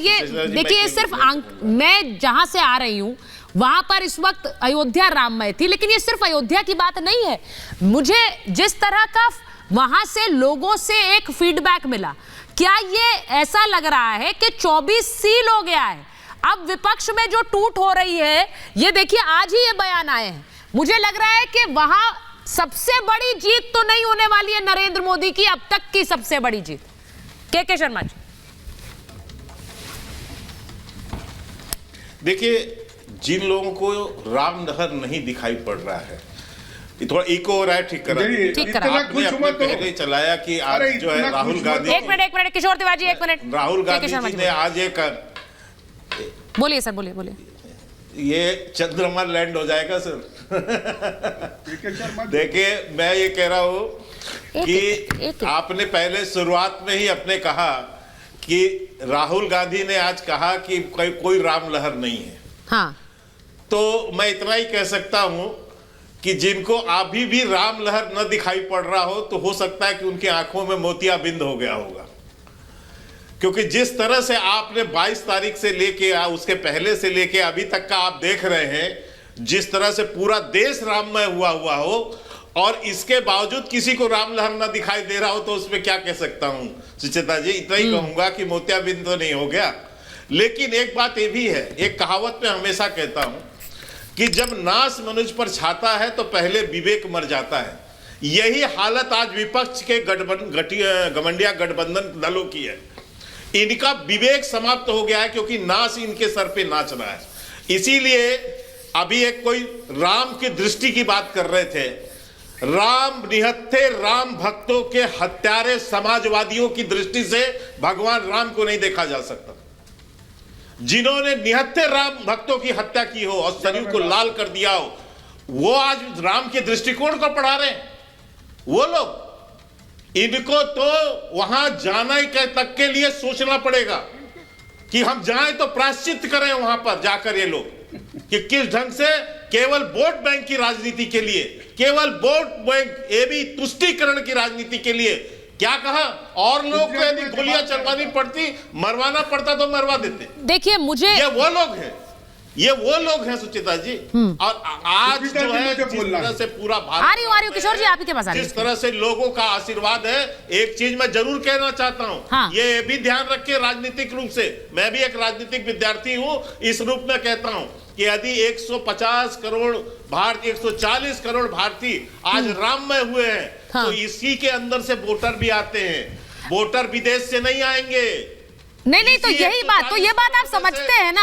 ये देखिए, सिर्फ मैं जहां से आ रही हूं वहां पर इस वक्त अयोध्या राममय थी, लेकिन ये सिर्फ अयोध्या की बात नहीं है। मुझे जिस तरह का वहां से लोगों से एक फीडबैक मिला, क्या ये ऐसा लग रहा है कि 24 सील हो गया है? अब विपक्ष में जो टूट हो रही है, ये देखिए आज ही ये बयान आए हैं। मुझे लग रहा है कि वहां सबसे बड़ी जीत तो नहीं होने वाली है नरेंद्र मोदी की, अब तक की सबसे बड़ी जीत। के शर्मा जी, देखिए, जिन लोगों को राम नहर नहीं दिखाई पड़ रहा है, ये थोड़ा इको हो रहा है, ठीक करा आपने अपने पहले चलाया कि आज जो है राहुल गांधी, एक मिनट किशोर तिवारी जी, एक मिनट। राहुल गांधी जी ने आज एक, बोलिए सर, बोलिए। ये चंद्रमा लैंड हो जाएगा सर। देखिए, मैं ये कह रहा हूं कि आपने पहले शुरुआत में ही अपने कहा कि राहुल गांधी ने आज कहा कि कोई राम लहर नहीं है। हाँ, तो मैं इतना ही कह सकता हूं कि जिनको अभी भी राम लहर न दिखाई पड़ रहा हो, तो हो सकता है कि उनकी आंखों में मोतियाबिंद हो गया होगा, क्योंकि जिस तरह से आपने 22 तारीख से लेके उसके पहले से लेके अभी तक का आप देख रहे हैं, जिस तरह से पूरा देश राममय हुआ हो, और इसके बावजूद किसी को राम लहर ना दिखाई दे रहा हो, तो उसमें क्या कह सकता हूं सुचेता जी? इतना ही कहूंगा कि मोतियाबिंद तो नहीं हो गया। लेकिन एक बात ये भी है, एक कहावत में हमेशा कहता हूं कि जब नाश मनुष्य पर छाता है तो पहले विवेक मर जाता है। यही हालत आज विपक्ष के गठबंधन गठबंधन दलों की है। इनका विवेक समाप्त हो गया है, क्योंकि नाश इनके सर पे नाच रहा है। इसीलिए अभी एक कोई राम की दृष्टि की बात कर रहे थे। राम निहत्थे राम भक्तों के हत्यारे समाजवादियों की दृष्टि से भगवान राम को नहीं देखा जा सकता। जिन्होंने निहत्थे राम भक्तों की हत्या की हो और शरीर को लाल कर दिया हो, वो आज राम के दृष्टिकोण को पढ़ा रहे हैं। वो लोग, इनको तो वहां जाना ही तक के लिए सोचना पड़ेगा कि हम जाएं तो प्रायश्चित करें वहां पर जाकर ये लोग, कि किस ढंग से केवल वोट बैंक की राजनीति के लिए, केवल वोट बैंक ये भी तुष्टीकरण की राजनीति के लिए क्या कहा, और लोग को यदि गोलियां चलवानी पड़ती, मरवाना पड़ता तो मरवा देते। देखिए, मुझे ये वो लोग हैं सुचिता जी। और आज जो है जिस तरह से पूरा भारत, आ रही हूँ किशोर जी, आपके पास जिस तरह से लोगों का आशीर्वाद है, एक चीज मैं जरूर कहना चाहता हूँ। हाँ। ये भी ध्यान रखिए, राजनीतिक रूप से मैं भी एक राजनीतिक विद्यार्थी हूँ, इस रूप में कहता हूँ कि यदि 150 करोड़ भारत 140 करोड़ भारतीय आज राममय हुए हैं, हाँ, तो इसी के अंदर से वोटर भी आते हैं। वोटर विदेश से नहीं आएंगे। नहीं, तो यही बात, तो ये बात आप समझते हैं ना,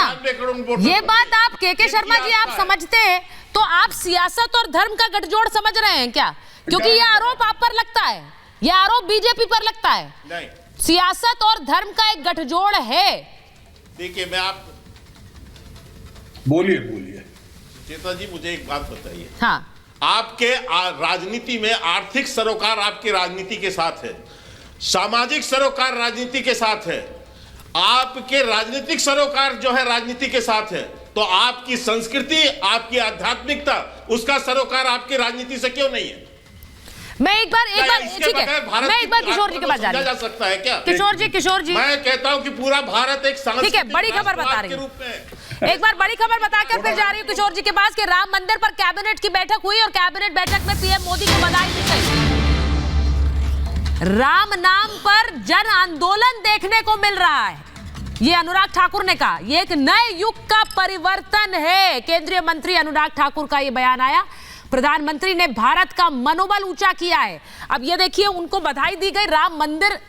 ये बात आप के शर्मा जी आप समझते हैं, तो आप सियासत और धर्म का गठजोड़ समझ रहे हैं क्या? क्योंकि ये आरोप आप पर लगता है, ये आरोप बीजेपी पर लगता है। नहीं, सियासत और धर्म का एक गठजोड़ है। देखिए, मैं आप बोलिए चेता जी, मुझे एक बात बताइए। हाँ, आपके राजनीति में आर्थिक सरोकार आपकी राजनीति के साथ है, सामाजिक सरोकार राजनीति के साथ है, आपके राजनीतिक सरोकार जो है राजनीति के साथ है, तो आपकी संस्कृति, आपकी आध्यात्मिकता, उसका सरोकार आपकी राजनीति से क्यों नहीं है? मैं एक बार ठीक है, मैं एक बार किशोर जी के पास जा सकता है क्या? किशोर जी, मैं कहता हूं कि पूरा भारत एक ठीक है, बड़ी खबर बता रही हूं, एक बार बड़ी खबर बताकर फिर जा रही हूं किशोर जी के पास कि राम मंदिर पर कैबिनेट की बैठक हुई और कैबिनेट बैठक में पीएम मोदी को बधाई दी गई। राम नाम पर जन आंदोलन देखने को मिल रहा है, ये अनुराग ठाकुर ने कहा। ये एक नए युग का परिवर्तन है। केंद्रीय मंत्री अनुराग ठाकुर का ये बयान आया। प्रधानमंत्री ने भारत का मनोबल ऊंचा किया है। अब ये देखिए, उनको बधाई दी गई। राम मंदिर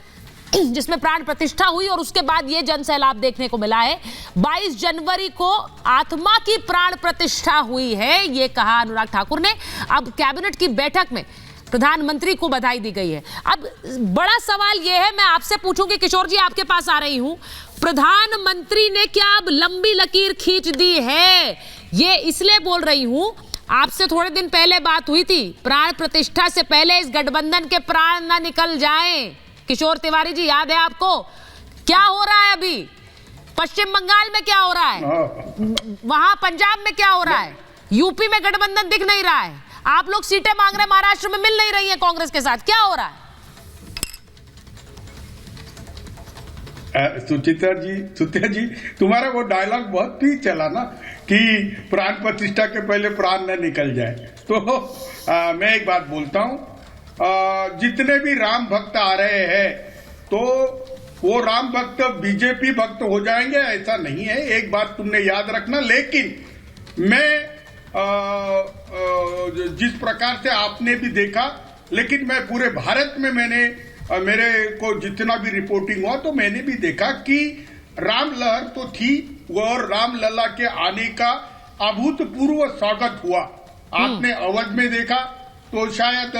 जिसमें प्राण प्रतिष्ठा हुई और उसके बाद ये जन सैलाब देखने को मिला है। 22 जनवरी को आत्मा की प्राण प्रतिष्ठा हुई है, ये कहा अनुराग ठाकुर ने। अब कैबिनेट की बैठक में प्रधानमंत्री को बधाई दी गई है। अब बड़ा सवाल यह है, मैं आपसे पूछूंगी, किशोर जी आपके पास आ रही हूं, प्रधानमंत्री ने क्या अब लंबी लकीर खींच दी है? ये इसलिए बोल रही हूं, आपसे थोड़े दिन पहले बात हुई थी, प्राण प्रतिष्ठा से पहले इस गठबंधन के प्राण ना निकल जाएं। किशोर तिवारी जी, याद है आपको क्या हो रहा है अभी? पश्चिम बंगाल में क्या हो रहा है, वहां पंजाब में क्या हो रहा है, यूपी में गठबंधन दिख नहीं रहा है, आप लोग सीटें मांग रहे हैं, महाराष्ट्र में मिल नहीं रही है कांग्रेस के साथ, क्या हो रहा है? सुचित्रा जी, तुम्हारा वो डायलॉग बहुत ही चला ना कि प्राण प्रतिष्ठा के पहले प्राण न निकल जाए। तो मैं एक बात बोलता हूँ, जितने भी राम भक्त आ रहे हैं तो वो राम भक्त बीजेपी भक्त हो जाएंगे ऐसा नहीं है, एक बात तुमने याद रखना। लेकिन मैं जिस प्रकार से आपने भी देखा, लेकिन मैं पूरे भारत में मेरे को जितना भी रिपोर्टिंग हुआ तो मैंने भी देखा कि राम लहर तो थी और राम लला के आने का अभूतपूर्व स्वागत हुआ। आपने अवध में देखा तो शायद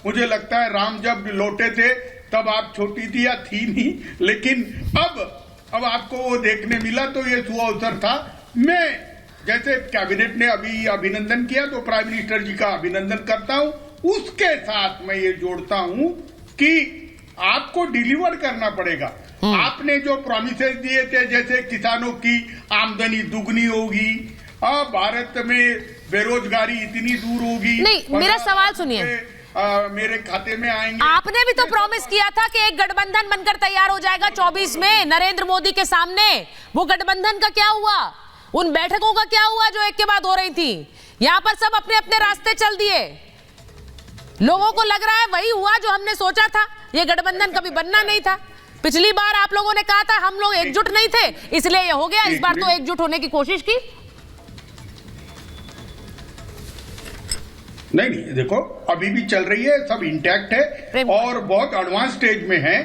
मुझे लगता है राम जब लौटे थे तब आप छोटी थी या थी नहीं, लेकिन अब आपको वो देखने मिला तो ये सुअवसर था। मैं जैसे कैबिनेट ने अभी अभिनंदन किया तो प्राइम मिनिस्टर जी का अभिनंदन करता हूं, उसके साथ मैं ये जोड़ता हूं कि आपको डिलीवर करना पड़ेगा। आपने जो प्रॉमिसेस दिए थे, जैसे किसानों की आमदनी दुगनी होगी, भारत में बेरोजगारी इतनी दूर होगी। नहीं, मेरा सवाल सुनिए, मेरे खाते में आएंगे। आपने भी तो प्रॉमिस किया था कि एक गठबंधन बनकर तैयार हो जाएगा 24 में नरेंद्र मोदी के सामने। वो गठबंधन का क्या हुआ? उन बैठकों का क्या हुआ जो एक के बाद हो रही थी? यहाँ पर सब अपने अपने रास्ते चल दिए। लोगों को लग रहा है वही हुआ जो हमने सोचा था, ये गठबंधन कभी बनना नहीं था। पिछली बार आप लोगों ने कहा था हम लोग एकजुट नहीं थे इसलिए ये हो गया, इस बार तो एकजुट होने की कोशिश की। नहीं, देखो अभी भी चल रही है, सब इंटैक्ट है और बहुत एडवांस स्टेज में है।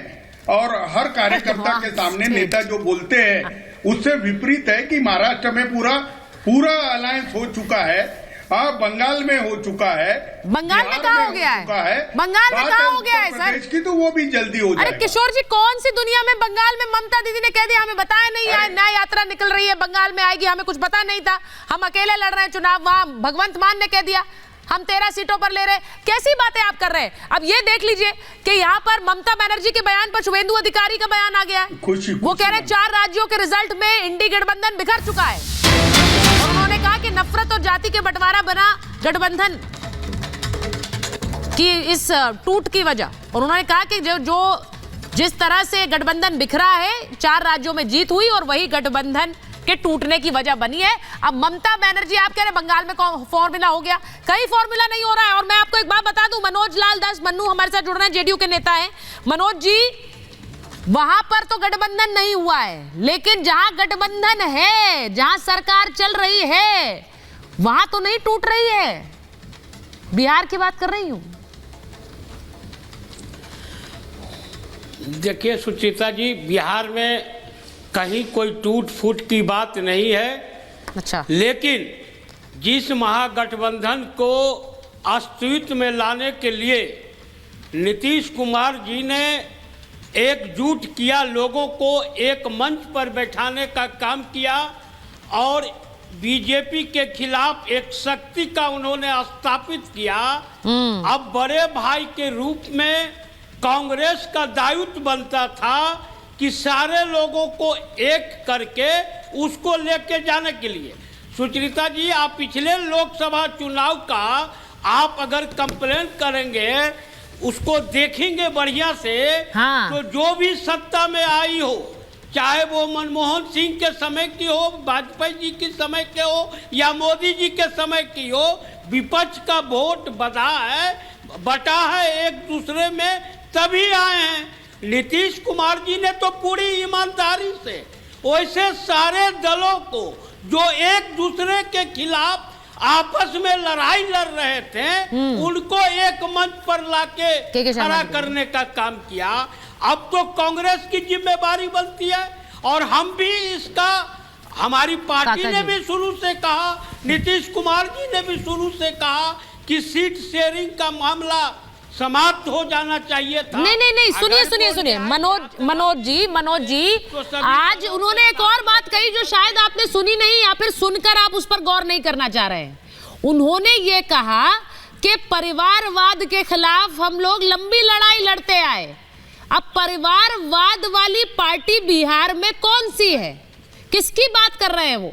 और हर कार्यकर्ता के सामने नेता जो बोलते हैं उससे विपरीत है कि महाराष्ट्र में पूरा अलायंस हो चुका है, बंगाल में हो चुका है, बंगाल में कहाँ हो गया है? बंगाल में कहाँ हो गया है सर? इसकी तो वो भी जल्दी हो जाएगा। अरे किशोर जी, कौन सी दुनिया में बंगाल में ममता दीदी ने कह दिया हमें बताया नहीं है, न्याय यात्रा निकल रही है बंगाल में आएगी, हमें कुछ पता नहीं था, हम अकेले लड़ रहे हैं चुनाव। वहां भगवंत मान ने कह दिया हम 13 सीटों पर ले रहे। कैसी बातें आप कर रहे हैं? अब ये देख लीजिए कि यहाँ पर ममता बनर्जी के बयान पर शुभेंदु अधिकारी का बयान आ गया है। वो कह रहे 4 राज्यों के रिजल्ट में इंडी गठबंधन बिखर चुका है और उन्होंने कहा कि नफरत और जाति के बंटवारा बना गठबंधन की इस टूट की वजह। और उन्होंने कहा कि जो जिस तरह से गठबंधन बिखरा है, 4 राज्यों में जीत हुई और वही गठबंधन के टूटने की वजह बनी है। अब ममता बनर्जी आप कह रहे बंगाल में फॉर्मूला हो गया, कहीं फॉर्मूला नहीं हो रहा है। और मैं आपको एक बात बता दूं, मनोज लाल दास मन्नू हमारे साथ जुड़ रहे हैं, जेडीयू के नेता हैं। मनोज जी, वहां पर तो गठबंधन नहीं हुआ है, लेकिन जहां गठबंधन है, जहां सरकार चल रही है, वहां तो नहीं टूट रही है। बिहार की बात कर रही हूं। देखिए सुचित्रा जी, बिहार में कहीं कोई टूट फूट की बात नहीं है। अच्छा, लेकिन जिस महागठबंधन को अस्तित्व में लाने के लिए नीतीश कुमार जी ने एकजुट किया, लोगों को एक मंच पर बैठाने का काम किया और बीजेपी के खिलाफ एक शक्ति का उन्होंने स्थापित किया। अब बड़े भाई के रूप में कांग्रेस का दायित्व बनता था कि सारे लोगों को एक करके उसको लेके जाने के लिए। सुचरिता जी, आप पिछले लोकसभा चुनाव का आप अगर कंप्लेन करेंगे, उसको देखेंगे बढ़िया से, हाँ। तो जो भी सत्ता में आई हो, चाहे वो मनमोहन सिंह के समय की हो, वाजपेयी जी के समय के हो या मोदी जी के समय की हो, विपक्ष का वोट बटा है एक दूसरे में, तभी आए हैं। नीतीश कुमार जी ने तो पूरी ईमानदारी से वैसे सारे दलों को जो एक दूसरे के खिलाफ आपस में लड़ाई लड़ रहे थे, उनको एक मंच पर लाके खड़ा करने का काम किया। अब तो कांग्रेस की जिम्मेदारी बनती है और हम भी इसका, हमारी पार्टी ने भी शुरू से कहा, नीतीश कुमार जी ने भी शुरू से कहा कि सीट शेयरिंग का मामला समाप्त हो जाना चाहिए था। नहीं, सुनिए मनोज जी, तो आज उन्होंने एक और बात कही जो शायद आपने सुनी नहीं या फिर सुनकर आप उस पर गौर नहीं करना चाह रहे हैं। उन्होंने ये कहा कि परिवारवाद के खिलाफ हम लोग लंबी लड़ाई लड़ते आए। अब परिवारवाद वाली पार्टी बिहार में कौन सी है? किसकी बात कर रहे हैं वो?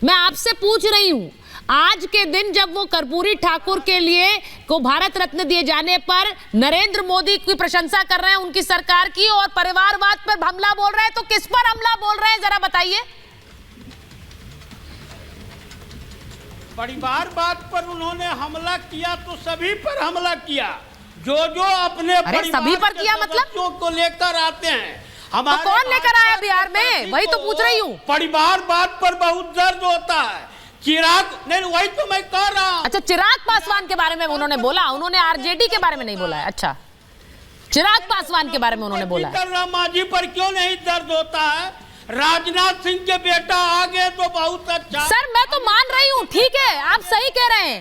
मैं आपसे पूछ रही हूं। आज के दिन जब वो कर्पूरी ठाकुर के लिए को भारत रत्न दिए जाने पर नरेंद्र मोदी की प्रशंसा कर रहे हैं उनकी सरकार की, और परिवारवाद पर हमला बोल रहे हैं, तो किस पर हमला बोल रहे हैं जरा बताइए। परिवारवाद पर उन्होंने हमला किया तो सभी पर हमला किया, जो अपने अरे सभी पर किया मतलब को लेकर आते हैं। तो कौन लेकर आया बिहार में, वही तो पूछ रही हूँ। परिवारवाद पर बहुत दर्द होता है। चिराग नहीं, वही तो मैं कह रहा हूं। अच्छा, चिराग पासवान के बारे में उन्होंने बोला, उन्होंने आरजेडी के बारे में नहीं बोला है। अच्छा, चिराग पासवान के बारे में उन्होंने बोला है। राम मांझी पर क्यों नहीं दर्द होता है? राजनाथ सिंह के बेटा आ गए तो बहुत अच्छा। सर मैं तो मान रही हूँ, ठीक है, आप सही कह रहे हैं,